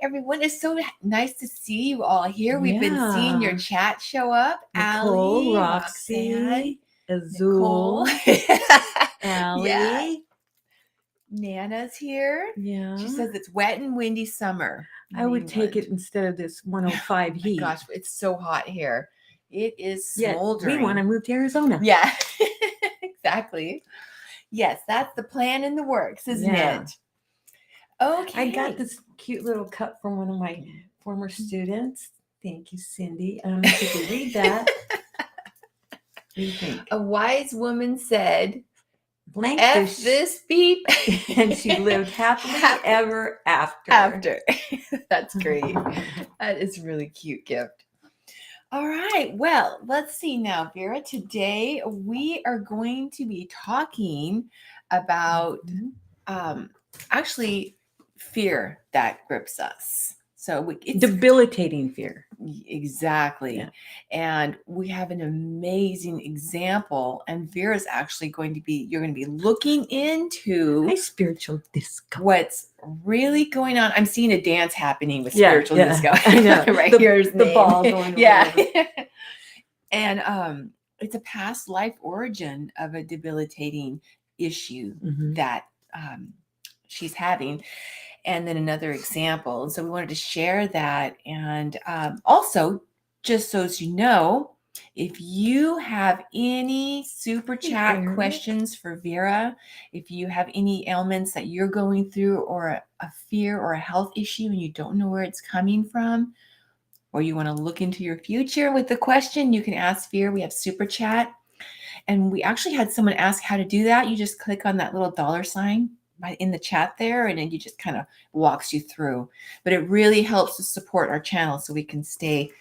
everyone. It's so nice to see you all here. We've been seeing your chat show up. Nicole, Allie, Roxy, Nicole, Azul, Allie. Yeah. Nana's here. Yeah. She says it's wet and windy summer. I would take it instead of this 105 heat. Gosh, it's so hot here. It is smoldering. We want to move to Arizona. Yeah, exactly. Yes, that's the plan in the works, isn't it? Okay. I got this cute little cup from one of my former students. Thank you, Cindy. I don't know if you can read that. What do you think? A wise woman said, blank F this beep. And she lived happily ever after. That's great. That is a really cute gift. All right. Well, let's see now, Vera. Today we are going to be talking about actually fear that grips us. So it's debilitating fear. Exactly. Yeah. And we have an amazing example. And Vera's actually you're going to be looking into my spiritual disco. What's really going on. I'm seeing a dance happening with spiritual disco. I know. Right here's the ball going Yeah. And it's a past life origin of a debilitating issue that she's having. And then another example. And so we wanted to share that. And also, just so as you know, if you have any super chat questions for Vera, if you have any ailments that you're going through or a fear or a health issue and you don't know where it's coming from, or you want to look into your future with the question, you can ask Vera. We have super chat. And we actually had someone ask how to do that. You just click on that little $sign in the chat there, and then you just kind of walks you through. But it really helps to support our channel so we can stay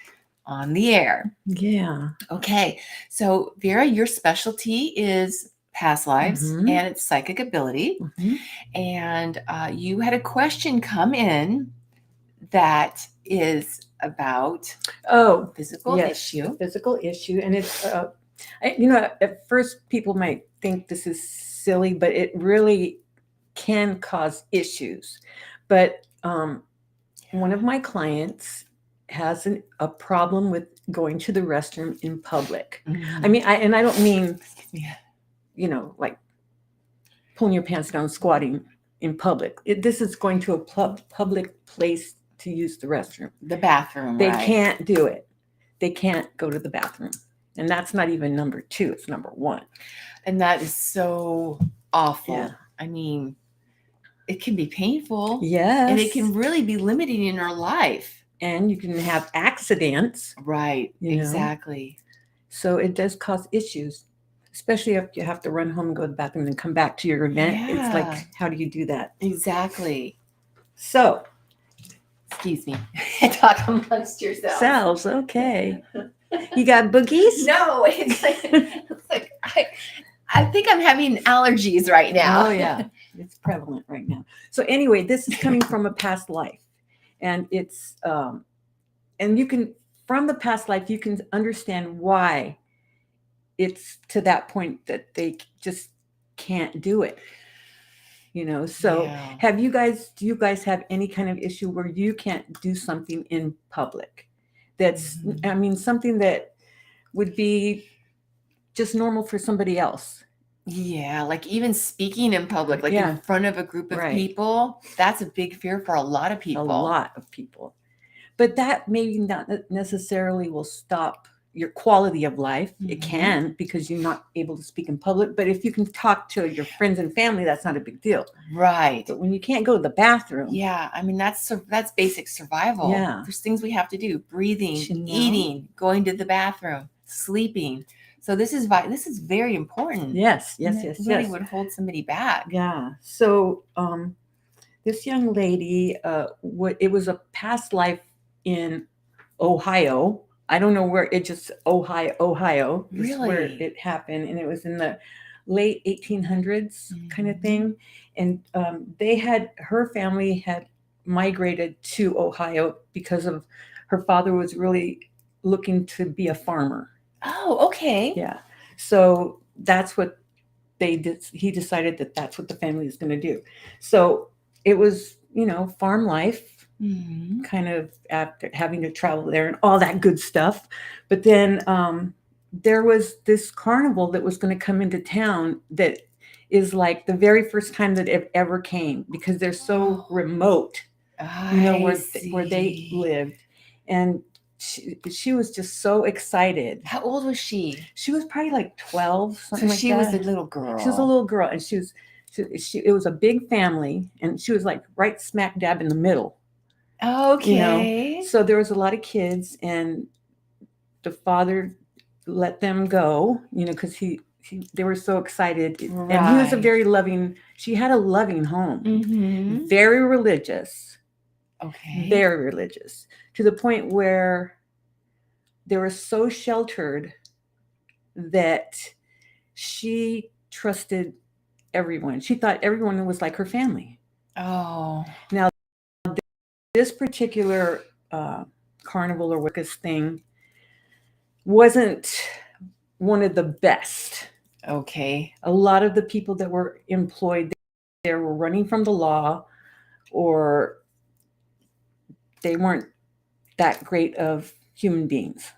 on the air. Yeah. Okay. So Vera, your specialty is past lives and it's psychic ability. And you had a question come in that is about physical issue. Physical issue. And it's at first people might think this is silly, but it really can cause issues. But one of my clients has a problem with going to the restroom in public. I mean, I don't mean, like pulling your pants down, squatting in public. This is going to a public place to use the restroom. The bathroom, They can't do it. They can't go to the bathroom. And that's not even number 2. It's number 1. And that is so awful. Yeah. I mean, it can be painful. Yes. And it can really be limiting in our life. And you can have accidents. Right. Exactly. So it does cause issues, especially if you have to run home and go to the bathroom and come back to your event. Yeah. It's like, how do you do that? Exactly. So, excuse me. Talk amongst yourselves. Selves, okay. You got boogies? No, it's like I think I'm having allergies right now. Oh, yeah. It's prevalent right now. So anyway, this is coming from a past life. And it's, and you can, from the past life, you can understand why it's to that point that they just can't do it. So do you guys have any kind of issue where you can't do something in public? That's, I mean, something that would be just normal for somebody else. Yeah, like even speaking in public, like in front of a group of people, that's a big fear for a lot of people. A lot of people. But that maybe not necessarily will stop your quality of life. It can, because you're not able to speak in public. But if you can talk to your friends and family, that's not a big deal. Right. But when you can't go to the bathroom. Yeah, I mean, that's basic survival. Yeah. There's things we have to do: breathing, eating, going to the bathroom, sleeping. So this is very important. Yes. It really would hold somebody back. Yeah. So this young lady, it was a past life in Ohio. I don't know where, Ohio. Really? Is where it happened. And it was in the late 1800s kind of thing. And her family had migrated to Ohio because of her father was really looking to be a farmer. Oh, okay. Yeah. So that's what they did. He decided that that's what the family is going to do. So it was, farm life. kind of after having to travel there and all that good stuff. But then there was this carnival that was going to come into town that is like the very first time that it ever came, because they're so remote, where they lived. And she was just so excited. How old was she? She was probably like 12, something So like she that. was a little girl. She was a little girl, and it was a big family, and she was like right smack dab in the middle. Okay. So there was a lot of kids, and the father let them go, because they were so excited. Right. And he was a very loving, she had a loving home, very religious. Okay. Very religious, to the point where they were so sheltered that she trusted everyone. She thought everyone was like her family. Oh. Now, this particular carnival or Wicca's thing wasn't one of the best. Okay. A lot of the people that were employed there were running from the law, or they weren't that great of human beings.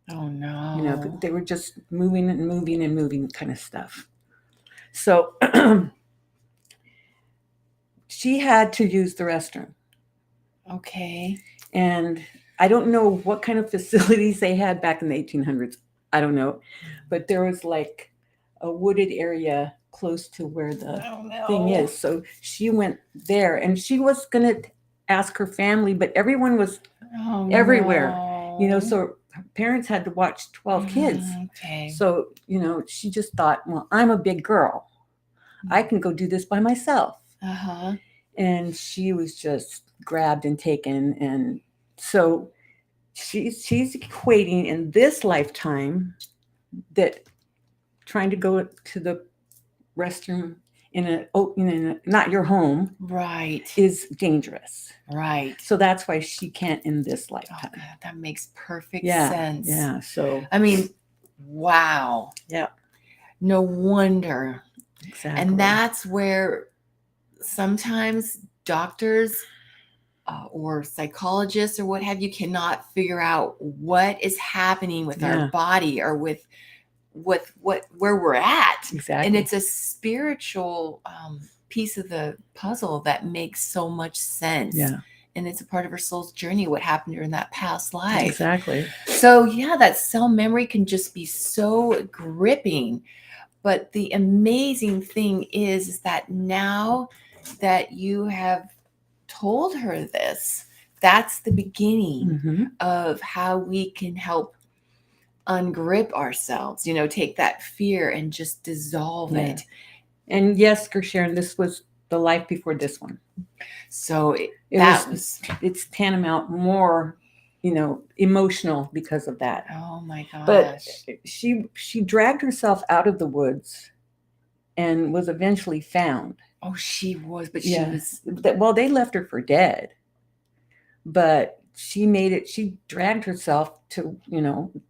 Oh no. They were just moving and moving and moving kind of stuff. So she had to use the restroom. Okay. And I don't know what kind of facilities they had back in the 1800s. I don't know. But there was like a wooded area close to where the thing is. So she went there, and she was going to ask her family, but everyone was everywhere. No. So her parents had to watch 12 kids. Okay. So, she just thought, well, I'm a big girl. I can go do this by myself. Uh-huh. And she was just grabbed and taken. And so she's equating in this lifetime that trying to go to the restroom in a not your home, right, is dangerous. Right. So that's why she can't in this lifetime. Oh, God, that makes perfect sense. Yeah. So I mean, wow. Yeah. No wonder. Exactly. And that's where sometimes doctors or psychologists or what have you cannot figure out what is happening with our body or with where we're at. Exactly. And it's a spiritual piece of the puzzle that makes so much sense. Yeah. And it's a part of our soul's journey, what happened during that past life. Exactly. So that cell memory can just be so gripping. But the amazing thing is that now that you have told her this, that's the beginning of how we can help ungrip ourselves, take that fear and just dissolve it. And yes, Sharon, this was the life before this one. So it's tantamount more, emotional because of that. Oh my gosh. But she dragged herself out of the woods and was eventually found. Oh, she was, but she was. Well, they left her for dead. But she made it. She dragged herself to,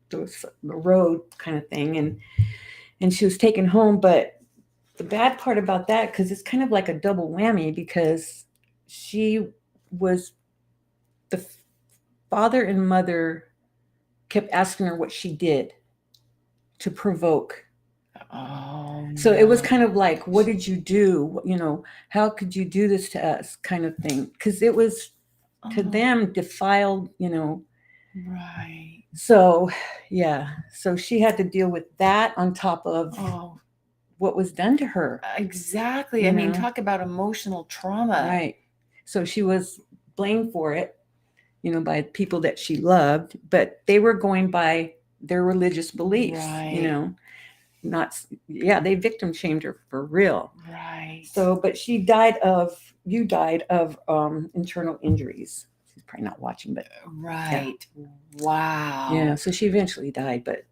the road kind of thing, and she was taken home. But the bad part about that, because it's kind of like a double whammy, because the father and mother kept asking her what she did to provoke. Oh, so it was kind of like, what did you do? How could you do this to us, kind of thing? Because it was to them defiled, Right. So, so she had to deal with that on top of what was done to her. Exactly. I mean, talk about emotional trauma. Right. So she was blamed for it, by people that she loved, but they were going by their religious beliefs, right. They victim shamed her for real. Right. So, but you died of internal injuries. She's probably not watching, but. Right. Yeah. Wow. Yeah. So she eventually died, but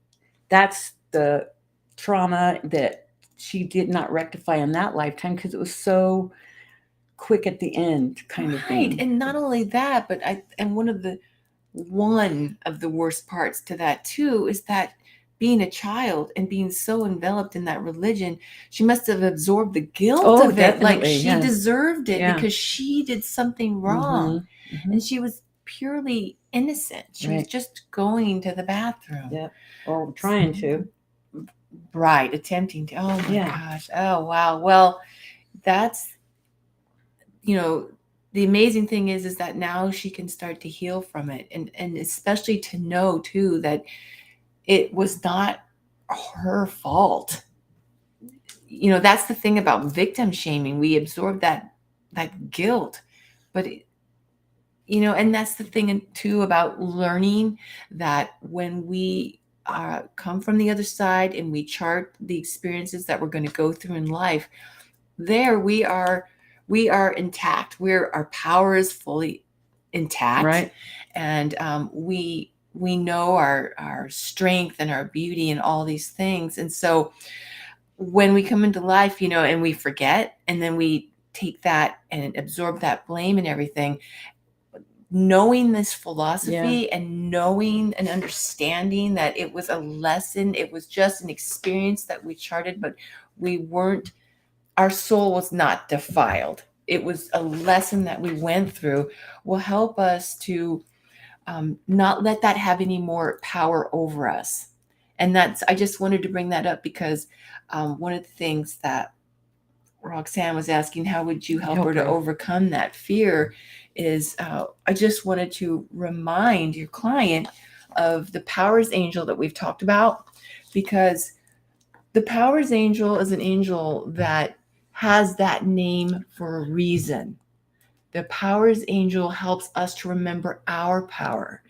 that's the trauma that she did not rectify in that lifetime, because it was so quick at the end, kind of thing. Right. And not only that, but one of the worst parts to that too is that being a child and being so enveloped in that religion, she must have absorbed the guilt of it. Like she deserved it because she did something wrong. and she was purely innocent. She was just going to the bathroom. Yeah. Or trying to. Right. Attempting to. Oh my gosh. Oh, wow. Well, that's, the amazing thing is that now she can start to heal from it. And especially to know too, that it was not her fault. That's the thing about victim shaming. We absorb that guilt, but and that's the thing too about learning that when we come from the other side and we chart the experiences that we're going to go through in life, there we are intact. Our power is fully intact, right? And we know our strength and our beauty and all these things. And so when we come into life, and we forget, and then we take that and absorb that blame and everything, knowing this philosophy and knowing and understanding that it was a lesson, it was just an experience that we charted, but our soul was not defiled. It was a lesson that we went through, will help us to not let that have any more power over us. And I just wanted to bring that up because one of the things that Roxanne was asking, how would you help her to overcome that fear, is I just wanted to remind your client of the Powers Angel that we've talked about, because the Powers Angel is an angel that has that name for a reason. The Powers Angel helps us to remember our power.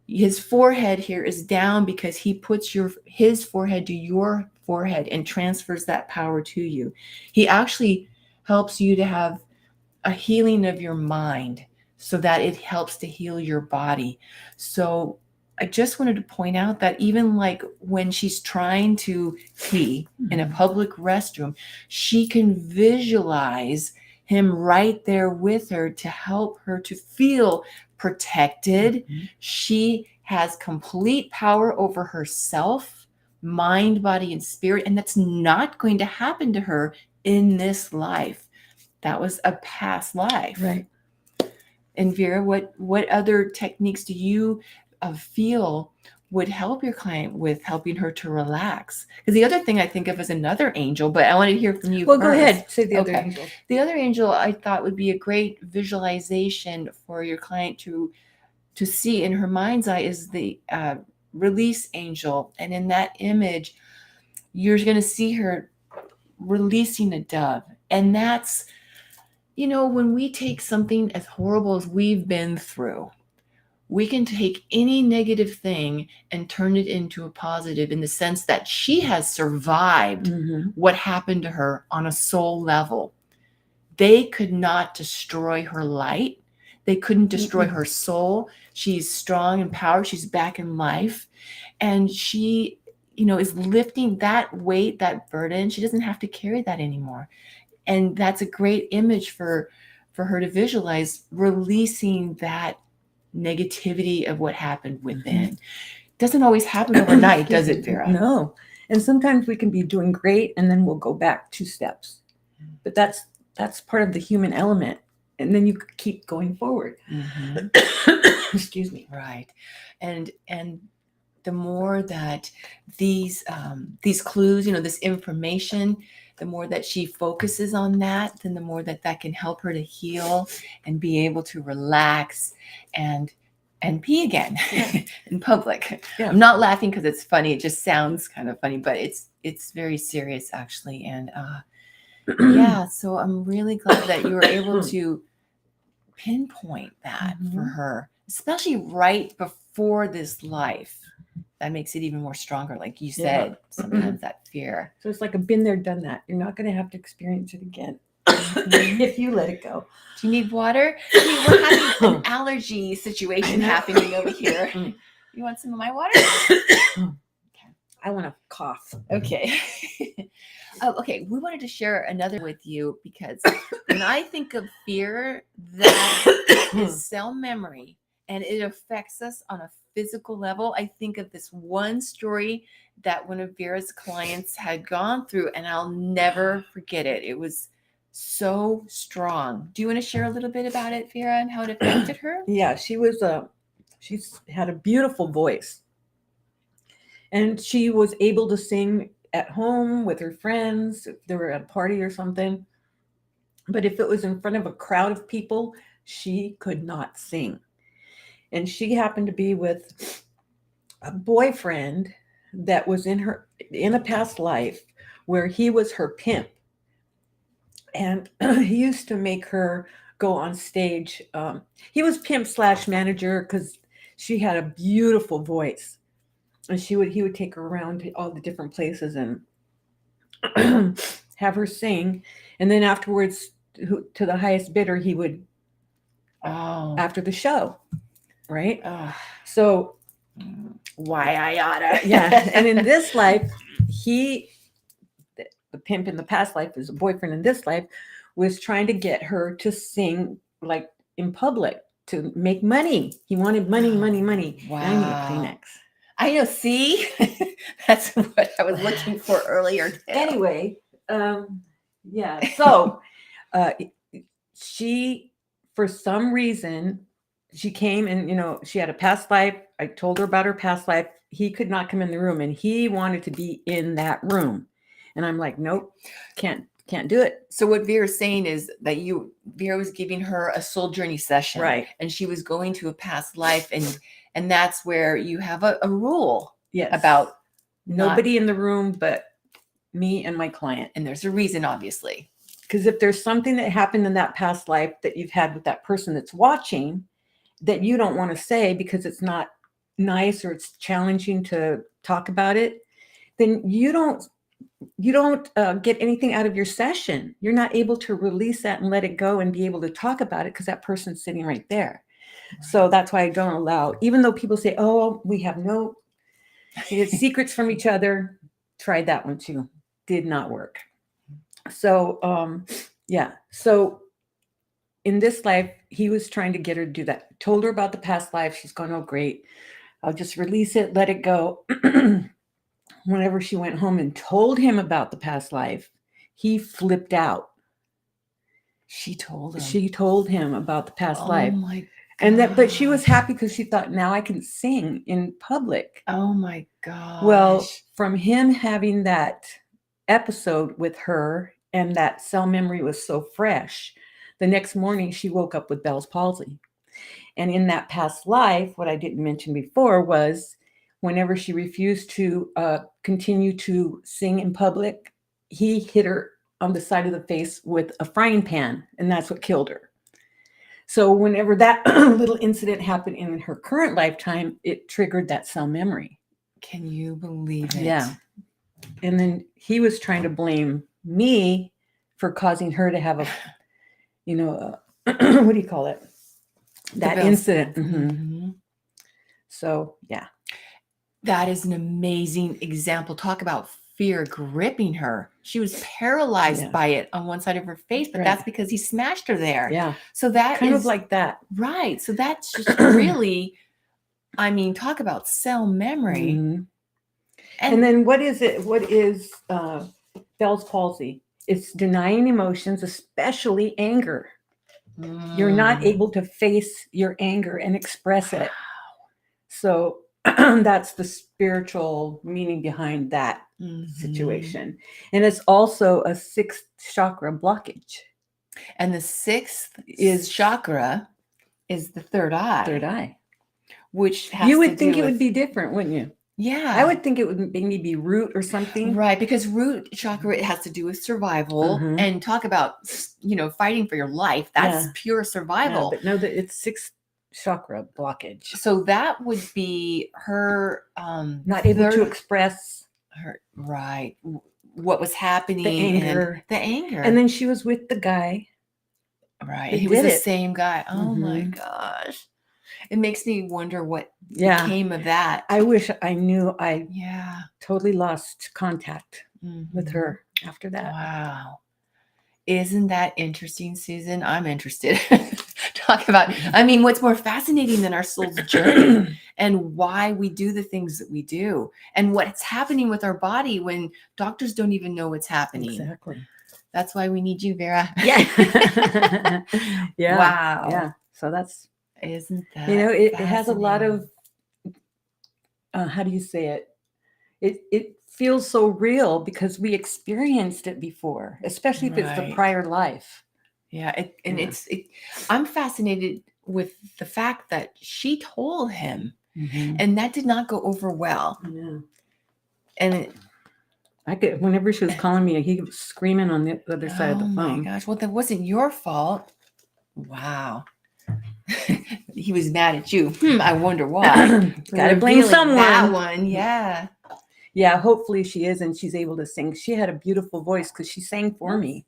His forehead here is down because he puts his forehead to your forehead and transfers that power to you. He actually helps you to have a healing of your mind so that it helps to heal your body. So I just wanted to point out that even like when she's trying to pee in a public restroom, she can visualize him right there with her to help her to feel protected. She has complete power over herself, mind, body, and spirit, and that's not going to happen to her in this life. That was a past life. Right. And Vera, what other techniques do you feel would help your client with helping her to relax? Because the other thing I think of is another angel, but I want to hear from you first. Go ahead. Say the other angel. The other angel I thought would be a great visualization for your client to see in her mind's eye is the release angel. And in that image, you're going to see her releasing a dove. And that's, when we take something as horrible as we've been through, we can take any negative thing and turn it into a positive, in the sense that she has survived what happened to her on a soul level. They could not destroy her light. They couldn't destroy her soul. She's strong and powerful. She's back in life. And she, is lifting that weight, that burden. She doesn't have to carry that anymore. And that's a great image for her to visualize, releasing that negativity of what happened within. Doesn't always happen overnight, does it, Vera? No. And sometimes we can be doing great and then we'll go back 2 steps. But that's part of the human element. And then you keep going forward. Excuse me. Right. And the more that these clues, this information, the more that she focuses on that, then the more that can help her to heal and be able to relax and pee again in public. Yeah. I'm not laughing because it's funny. It just sounds kind of funny, but it's very serious actually. And yeah, so I'm really glad that you were able to pinpoint that for her, especially right before this life. That makes it even more stronger. Like you said, sometimes that fear. So it's like a been there, done that. You're not going to have to experience it again if you let it go. Do you need water? We're having an allergy situation happening over here. You want some of my water? Okay. I want to cough. Okay. Okay. We wanted to share another with you, because when I think of fear, that is cell memory, and it affects us on a physical level. I think of this one story that one of Vera's clients had gone through, and I'll never forget it. It was so strong. Do you want to share a little bit about it, Vera, and how it affected her? Yeah, she's had a beautiful voice. And she was able to sing at home with her friends if they were at a party or something. But if it was in front of a crowd of people, she could not sing. And she happened to be with a boyfriend that was in a past life where he was her pimp. And he used to make her go on stage. He was pimp slash manager because she had a beautiful voice. And he would take her around to all the different places and have her sing. And then afterwards, to the highest bidder, he would, after the show, right? So Why I oughta. yeah. And in this life, the pimp in the past life, is a boyfriend in this life, was trying to get her to sing like in public to make money. He wanted money, money, money. Wow. I need a Kleenex. I know. See, that's what I was looking for earlier. Anyway, yeah. So she, for some reason, she came and, she had a past life. I told her about her past life. He could not come in the room and he wanted to be in that room. And I'm like, nope, can't do it. So what Vera's saying is that Vera was giving her a soul journey session. Right. And she was going to a past life. And that's where you have a rule Yes. about nobody in the room but me and my client. And there's a reason, obviously. Because if there's something that happened in that past life that you've had with that person that's watching that you don't want to say because it's not nice or it's challenging to talk about it, then you don't get anything out of your session. You're not able to release that and let it go and be able to talk about it because that person's sitting right there. So that's why I don't allow, even though people say, oh, we have no secrets from each other. Tried that one too. Did not work. So, yeah. So in this life, he was trying to get her to do that. Told her about the past life. She's going, oh, great. I'll just release it, let it go. Whenever she went home and told him about the past life, he flipped out. She told him about the past life. Oh my God. And but she was happy because she thought, now I can sing in public. Oh my God. Well, from him having that episode with her and that cell memory was so fresh, the next morning she woke up with Bell's palsy. And in that past life, what I didn't mention before was whenever she refused to continue to sing in public, he hit her on the side of the face with a frying pan, and that's what killed her. So whenever that little incident happened in her current lifetime, it triggered that cell memory. Can you believe it? Yeah. And then he was trying to blame me for causing her to have what do you call it? That incident. Mm-hmm. So, yeah. That is an amazing example. Talk about fear gripping her. She was paralyzed by it on one side of her face, but that's because he smashed her there. Yeah. So that kind is of like that. Right. So that's just really, talk about cell memory. Mm-hmm. And then what is it? What is Bell's palsy? It's denying emotions, especially anger. You're not able to face your anger and express it. So that's the spiritual meaning behind that situation. And it's also a sixth chakra blockage. And the sixth chakra is the third eye. Third eye. Which has you would think it would be different, wouldn't you? Yeah. I would think it would maybe be root or something. Right, because root chakra, it has to do with survival and talk about, fighting for your life. That's pure survival. Yeah, but no, it's sixth chakra blockage. So that would be her not able to express her what was happening. The anger. And then she was with the guy. Right. He was the same guy. Oh my gosh. It makes me wonder what became of that. I wish I knew. I totally lost contact with her after that. Wow. Isn't that interesting, Susan? I'm interested. Talk about, what's more fascinating than our soul's journey and why we do the things that we do and what's happening with our body when doctors don't even know what's happening. Exactly. That's why we need you, Vera. Yeah. Yeah. Wow. Yeah. So that's, Isn't that it has a lot fascinating? of, how do you say it? It feels so real because we experienced it before, especially if it's the Right. prior life. Yeah. Yeah. I'm fascinated with the fact that she told him, Mhm. and that did not go over well. Yeah. And I could, whenever she was calling me, he was screaming on the other side of oh the my phone. gosh, well, that wasn't your fault. Wow. He was mad at you. I wonder why. Gotta blame Revealing that someone. one. Yeah. Yeah, hopefully she is, and she's able to sing. She had a beautiful voice because she sang for me.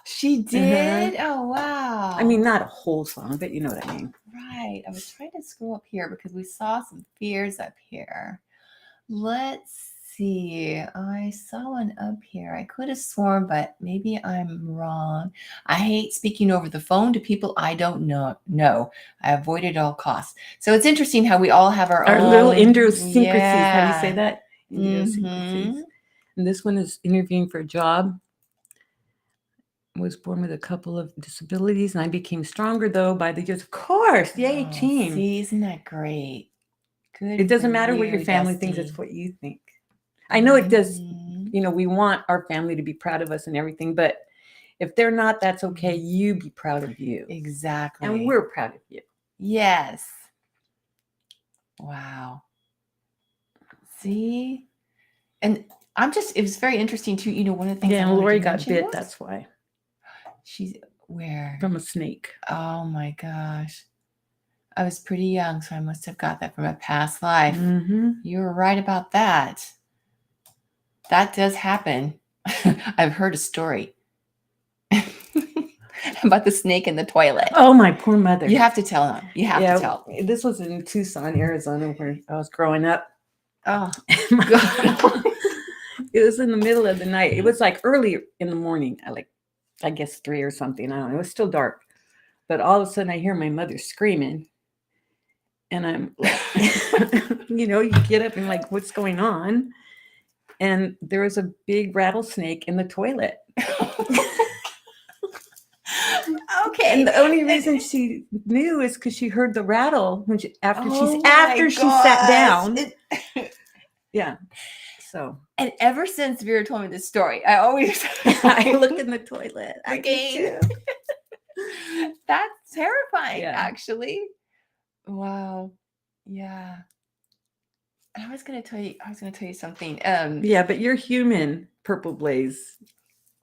She did? Oh, wow. I mean, not a whole song, but you know what I mean. Right. I was trying to scroll up here because we saw some fears up here. Let's see. I saw one up here. I could have sworn, but maybe I'm wrong. I hate speaking over the phone to people I don't know. I avoid it at all costs. So it's interesting how we all have our own little idiosyncrasies. How do you say Yeah. that? Idiosyncrasies. And this one is interviewing for a job. Was born with a couple of disabilities, and I became stronger though by the years. Of course, yay, Oh, team. see, isn't that great? Good. It doesn't for matter what your you, family Dusty. thinks; it's what you think. I know it does. Mhm. You know, we want our family to be proud of us and everything, but if they're not, that's okay. You be proud of you, Exactly. and we're proud of you. Yes. Wow. See? And it was very interesting too. One of the things Yeah, I and wanted Lori to got mention bit. was That's why. she's where? From a snake. Oh my gosh. I was pretty young, so I must have got that from a past life. Mm-hmm. You were right about that. That does happen. I've heard a story about the snake in the toilet. Oh, my poor mother. You have to tell them. You have to tell. This was in Tucson, Arizona, where I was growing up. Oh, God. It was in the middle of the night. It was like early in the morning, I guess 3 or something. I don't know. It was still dark. But all of a sudden I hear my mother screaming. And I'm like, you get up and like, what's going on? And there was a big rattlesnake in the toilet. Okay. And the only reason she knew is because she heard the rattle after she gosh. sat down. Yeah. So. And ever since Vera told me this story, I always I look in the toilet. again. That's terrifying, Yeah. actually. Wow. Yeah. And I was gonna tell you something. Yeah, but you're human, Purple Blaze.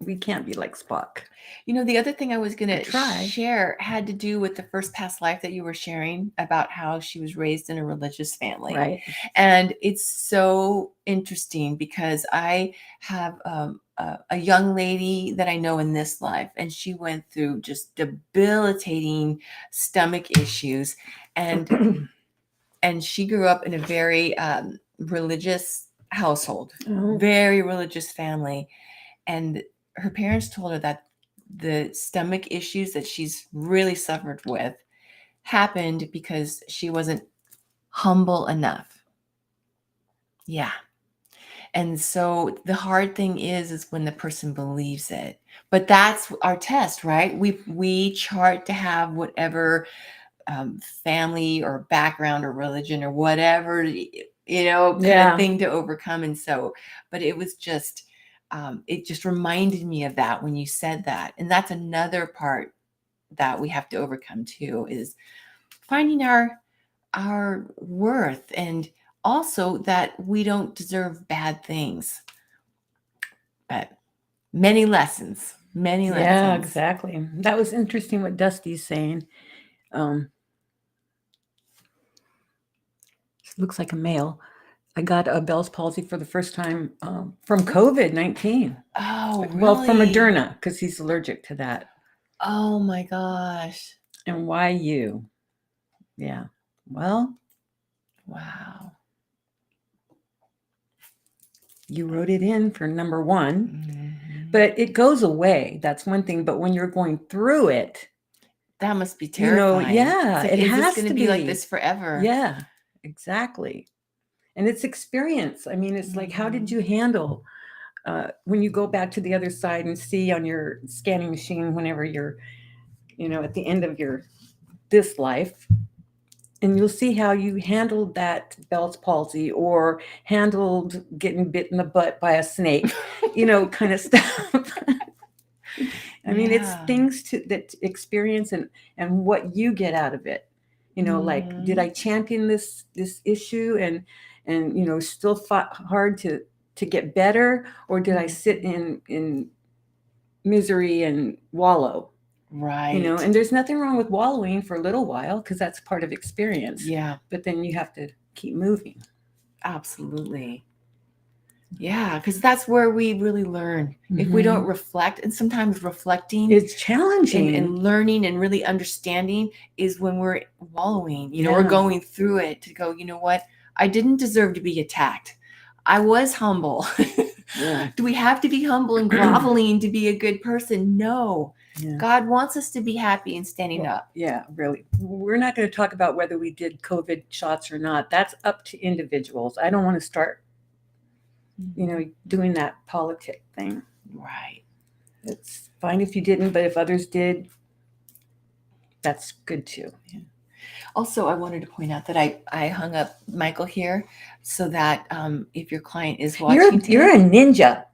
We can't be like Spock. The other thing I was gonna try. share had to do with the first past life that you were sharing about how she was raised in a religious family. Right. And it's so interesting because I have a young lady that I know in this life, and she went through just debilitating stomach issues, and and she grew up in a very religious household, very religious family, and her parents told her that the stomach issues that she's really suffered with happened because she wasn't humble enough. Yeah. And so the hard thing is when the person believes it. But that's our test, right? We chart to have whatever family or background or religion or whatever, kind of thing to overcome. And so, but it was just, it just reminded me of that when you said that. And that's another part that we have to overcome too, is finding our worth, and also that we don't deserve bad things. But many lessons. Yeah, exactly. That was interesting what Dusty's saying. Looks like a male. I got a Bell's palsy for the first time from COVID-19. Oh, really? Well, from Moderna, because he's allergic to that. Oh my gosh. And why you? Yeah. Well. Wow. You wrote it in for number 1, but it goes away. That's one thing. But when you're going through it, that must be terrifying. It has to be like this forever. Yeah, exactly. And it's experience. I mean, it's like, how did you handle when you go back to the other side and see on your scanning machine, whenever you're, at the end of this life, and you'll see how you handled that Bell's palsy or handled getting bit in the butt by a snake, kind of stuff. I mean, it's things that experience and what you get out of it. Like, did I champion this issue and still fought hard to get better, or did I sit in misery and wallow? Right. And there's nothing wrong with wallowing for a little while, because that's part of experience. Yeah. But then you have to keep moving. Absolutely. Yeah, because that's where we really learn. If we don't reflect, and sometimes reflecting, it's challenging, and learning and really understanding is when we're wallowing, we're going through it to go, you know what? I didn't deserve to be attacked. I was humble. Yeah. Do we have to be humble and groveling to be a good person? No. Yeah. God wants us to be happy and standing up. Yeah, really. We're not going to talk about whether we did COVID shots or not. That's up to individuals. I don't want to start, doing that politic thing. Right. It's fine if you didn't, but if others did, that's good too. Yeah. Also, I wanted to point out that I hung up Michael here so that if your client is watching, you're a ninja.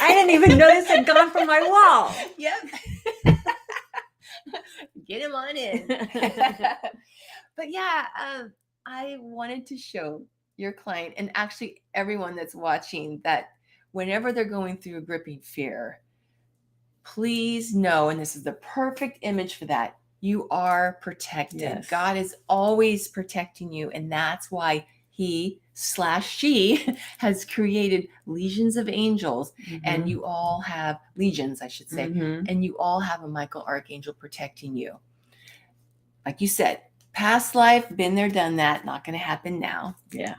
I didn't even notice it had gone from my wall. Yep. Get him on in. But yeah, I wanted to show your client, and actually everyone that's watching, that whenever they're going through a gripping fear, please know, and this is the perfect image for that, you are protected. Yes. God is always protecting you, and that's why he/she has created legions of angels, and you all have legions, I should say, and you all have a Michael Archangel protecting you. Like you said, past life, been there, done that, not going to happen now. Yeah.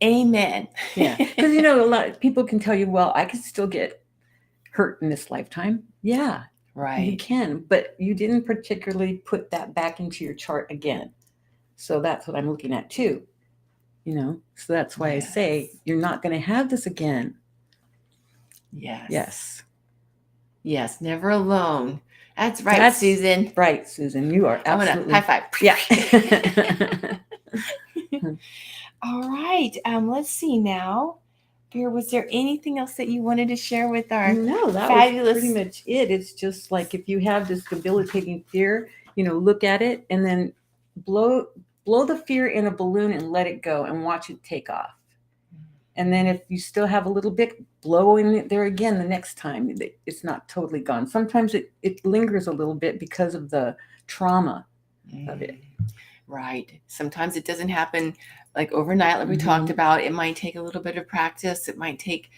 Amen. Yeah. Because, a lot of people can tell you, well, I can still get hurt in this lifetime. Yeah. Right. You can, but you didn't particularly put that back into your chart again. So that's what I'm looking at too. So that's why I say you're not going to have this again. Yes. Yes. Yes. Never alone. That's right, Susan. Right, Susan. You are absolutely. I want to high five. Yeah. All right. Let's see now. Vera, was there anything else that you wanted to share with our fabulous? Was pretty much it. It's just like, if you have this debilitating fear, look at it and then blow the fear in a balloon and let it go and watch it take off. And then if you still have a little bit, blow in it there again the next time. It's not totally gone. Sometimes it lingers a little bit because of the trauma of it. Right. Sometimes it doesn't happen like overnight, like we talked about. It might take a little bit of practice. It might take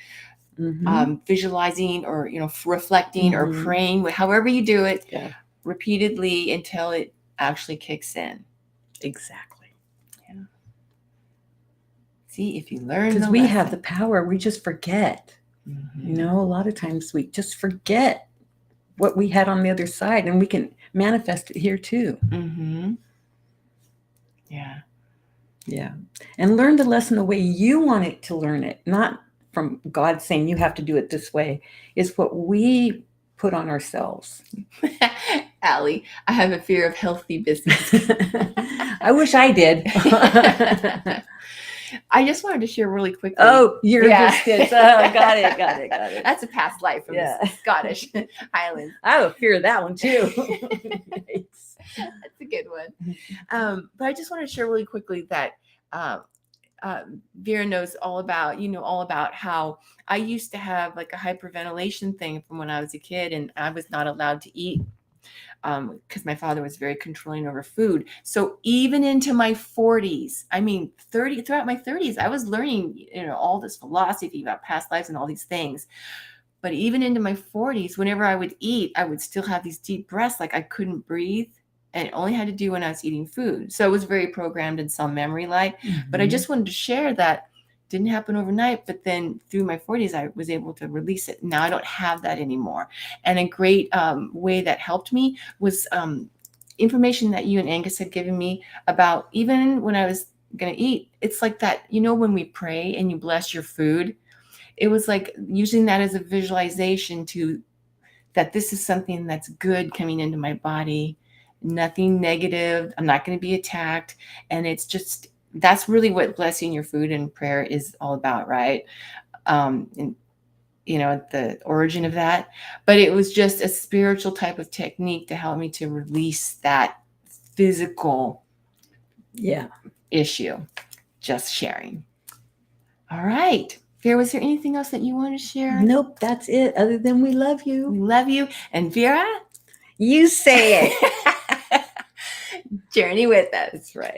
visualizing, or reflecting, or praying, however you do it, repeatedly until it actually kicks in. Exactly. Yeah. See, if you learn, because we have the power, we just forget. A lot of times we just forget what we had on the other side, and we can manifest it here too. Yeah. Yeah. And learn the lesson the way you want it to learn it, not from God saying you have to do it this way. It's what we put on ourselves. Allie, I have a fear of healthy business. I wish I did. I just wanted to share really quickly. Oh, your biscuits. Oh, got it. That's a past life from the Scottish Highlands. I have a fear of that one too. That's a good one. But I just want to share really quickly that Vera knows all about how I used to have like a hyperventilation thing from when I was a kid, and I was not allowed to eat because my father was very controlling over food. So even into my 40s, throughout my 30s, I was learning, all this philosophy about past lives and all these things. But even into my 40s, whenever I would eat, I would still have these deep breaths, like I couldn't breathe. And it only had to do when I was eating food. So it was very programmed in some memory like. But I just wanted to share that didn't happen overnight. But then through my 40s, I was able to release it. Now I don't have that anymore. And a great way that helped me was information that you and Angus had given me about, even when I was going to eat. It's like that, you know, when we pray and you bless your food, it was like using that as a visualization to that this is something that's good coming into my body, nothing negative. I'm not going to be attacked. And it's just, that's really what blessing your food and prayer is all about, right? And, you know, the origin of that. But it was just a spiritual type of technique to help me to release that physical issue. Just sharing. All right. Vera, was there anything else that you want to share? Nope, that's it. Other than we love you. We love you. And Vera? You say it. Journey with us. That's right.